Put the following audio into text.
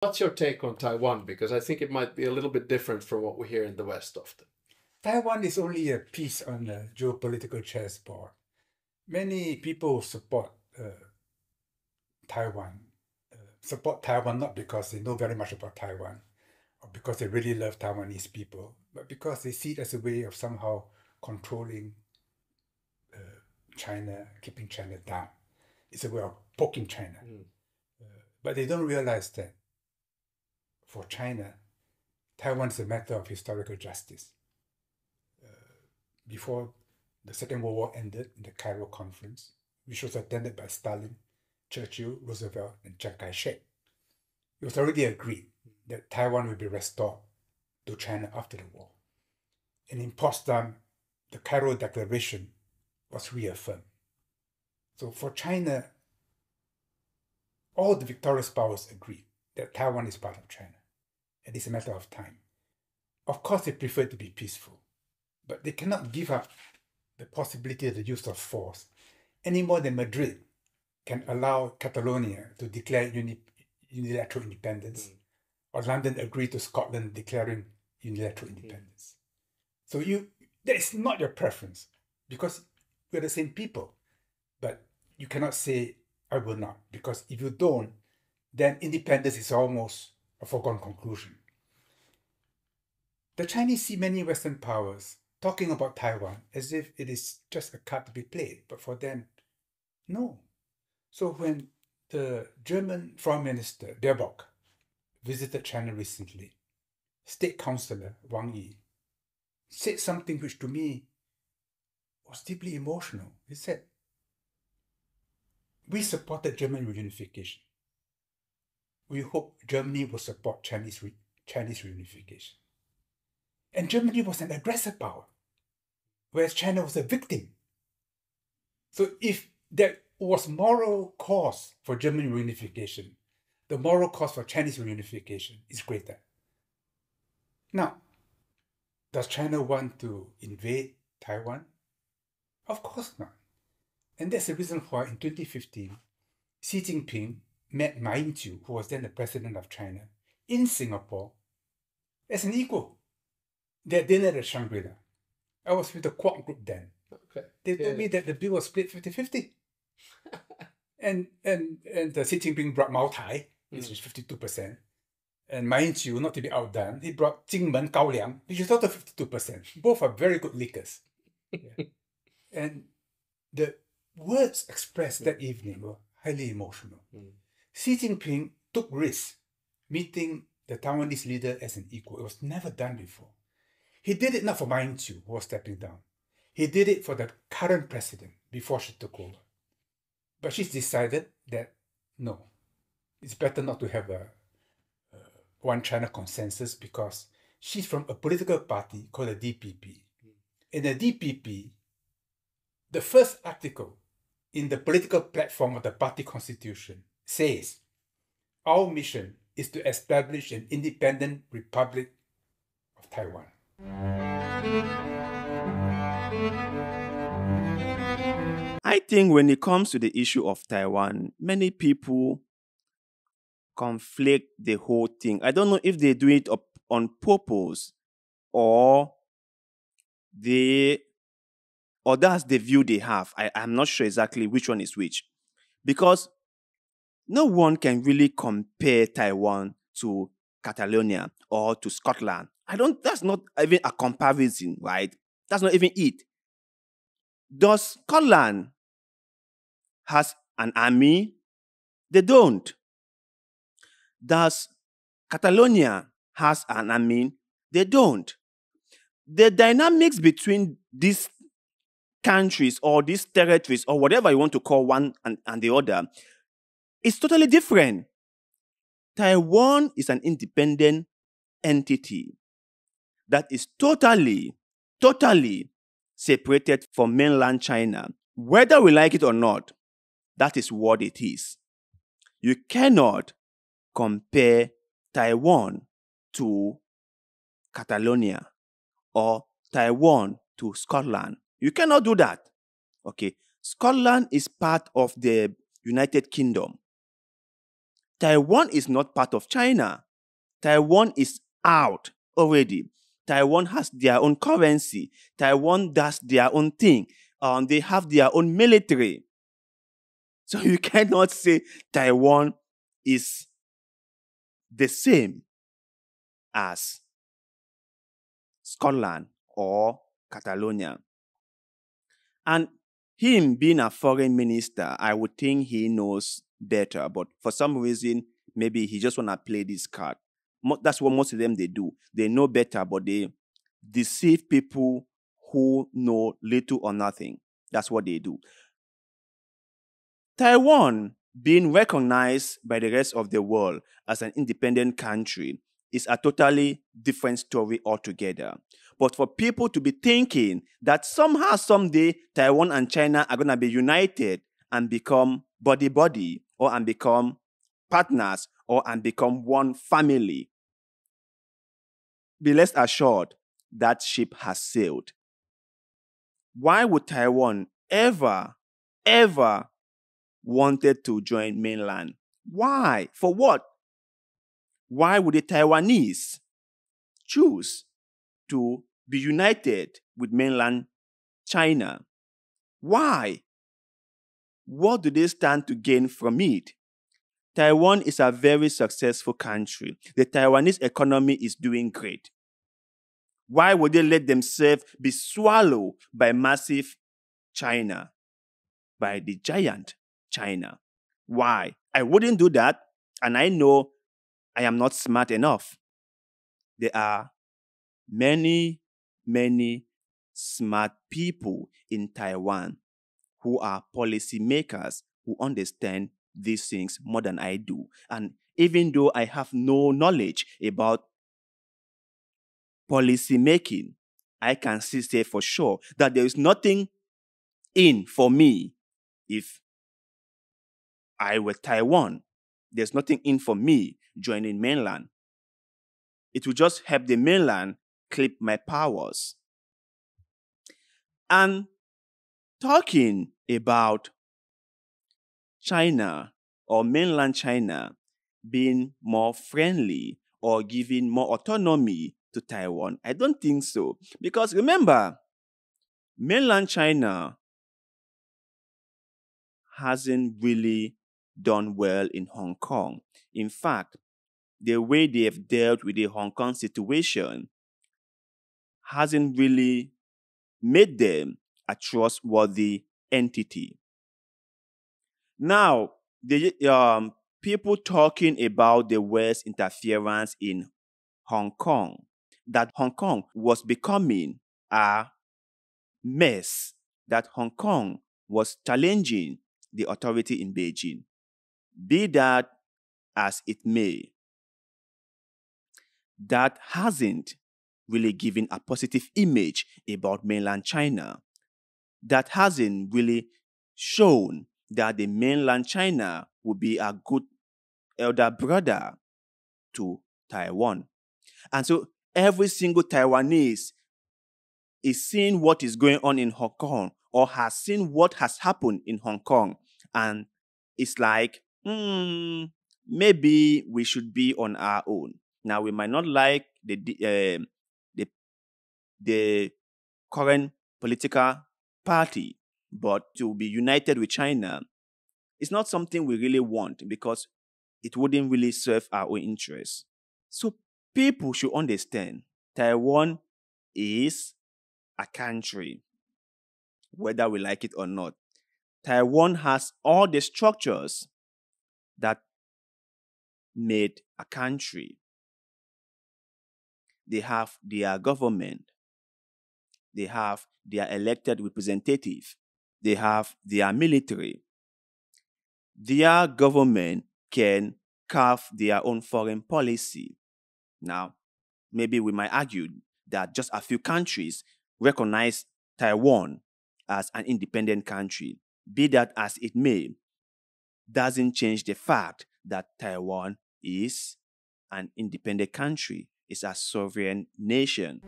What's your take on Taiwan? Because I think it might be a little bit different from what we hear in the West often. Taiwan is only a piece on the geopolitical chessboard. Many people support Taiwan, not because they know very much about Taiwan or because they really love Taiwanese people, but because they see it as a way of somehow controlling China, keeping China down. It's a way of poking China. But they don't realize that for China, Taiwan is a matter of historical justice. Before the Second World War ended in the Cairo Conference, which was attended by Stalin, Churchill, Roosevelt, and Chiang Kai-shek, it was already agreed that Taiwan will be restored to China after the war. And in Potsdam, the Cairo Declaration was reaffirmed. So for China, all the victorious powers agreed that Taiwan is part of China. And it's a matter of time. Of course, they prefer to be peaceful, but they cannot give up the possibility of the use of force any more than Madrid can allow Catalonia to declare unilateral independence, or London agree to Scotland declaring unilateral independence. So that is not your preference, because we're the same people. But you cannot say, I will not, because if you don't, then independence is almost a foregone conclusion. The Chinese see many Western powers talking about Taiwan as if it is just a card to be played, but for them, no. So when the German Foreign Minister, Baerbock, visited China recently, State Councillor Wang Yi said something which to me was deeply emotional. He said, we supported German reunification. We hope Germany will support Chinese reunification. And Germany was an aggressive power, whereas China was a victim. So if there was moral cause for German reunification, the moral cause for Chinese reunification is greater. Now, does China want to invade Taiwan? Of course not. And that's the reason why in 2015, Xi Jinping met Ma Ying-jeou, who was then the president of China, in Singapore as an equal. They had dinner at Shangri-La. I was with the Quad group then. Okay. They told me that the bill was split 50-50. and Xi Jinping brought Mao Tai, which is 52%. And Ma Ying-jeou, not to be outdone, he brought Jingmen Gaoliang, which is also 52%. Both are very good liquors. Yeah. And the words expressed that evening were highly emotional. Xi Jinping took risks, meeting the Taiwanese leader as an equal. It was never done before. He did it not for Ma Ying-jeou, who was stepping down. He did it for the current president before she took over. But she's decided that, no, it's better not to have a one China consensus, because she's from a political party called the DPP. In the DPP, the first article in the political platform of the party constitution says, our mission is to establish an independent Republic of Taiwan. I think when it comes to the issue of Taiwan, many people conflict the whole thing. I don't know if they do it on purpose or that's the view they have. I'm not sure exactly which one is which. Because no one can really compare Taiwan to Catalonia or to Scotland. That's not even a comparison, right? That's not even it. Does Scotland has an army? They don't. Does Catalonia has an army? They don't. The dynamics between these countries or these territories or whatever you want to call one and the other is totally different. Taiwan is an independent entity that is totally separated from mainland China. Whether we like it or not, that is what it is. You cannot compare Taiwan to Catalonia or Taiwan to Scotland. You cannot do that. Okay. Scotland is part of the United Kingdom. Taiwan is not part of China. Taiwan is out already. Taiwan has their own currency. Taiwan does their own thing. They have their own military. So you cannot say Taiwan is the same as Scotland or Catalonia. And him being a foreign minister, I would think he knows better. But for some reason, maybe he just want to play this card. That's what most of them they do. They know better, but they deceive people who know little or nothing. That's what they do. Taiwan being recognized by the rest of the world as an independent country is a totally different story altogether. But for people to be thinking that somehow, someday, Taiwan and China are going to be united and become buddy-buddy, or and become partners, or and become one family, be rest assured that ship has sailed. Why would Taiwan ever wanted to join mainland? Why? For what? Why would the Taiwanese choose to be united with mainland China? Why? What do they stand to gain from it? Taiwan is a very successful country. The Taiwanese economy is doing great. Why would they let themselves be swallowed by massive China, by the giant China? Why? I wouldn't do that, and I know I am not smart enough. There are many smart people in Taiwan who are policymakers who understand these things more than I do. And even though I have no knowledge about policy making, I can still say for sure that there is nothing in for me if I were Taiwan. There's nothing in for me joining mainland. It will just help the mainland clip my powers. And talking about China or mainland China being more friendly or giving more autonomy to Taiwan, I don't think so. Because remember, mainland China hasn't really done well in Hong Kong. In fact, the way they have dealt with the Hong Kong situation hasn't really made them a trustworthy entity. Now, the people talking about the West interference in Hong Kong, that Hong Kong was becoming a mess, that Hong Kong was challenging the authority in Beijing. Be that as it may, that hasn't really given a positive image about mainland China. That hasn't really shown that the mainland China would be a good elder brother to Taiwan. And so every single Taiwanese is seeing what is going on in Hong Kong, or has seen what has happened in Hong Kong, and it's like, maybe we should be on our own. Now, we might not like the current political party, but to be united with China is not something we really want, because it wouldn't really serve our own interests. So people should understand Taiwan is a country, whether we like it or not. Taiwan has all the structures that made a country. They have their government. They have their elected representative. They have their military. Their government can carve their own foreign policy. Now, maybe we might argue that just a few countries recognize Taiwan as an independent country. Be that as it may, doesn't change the fact that Taiwan is an independent country. It's a sovereign nation.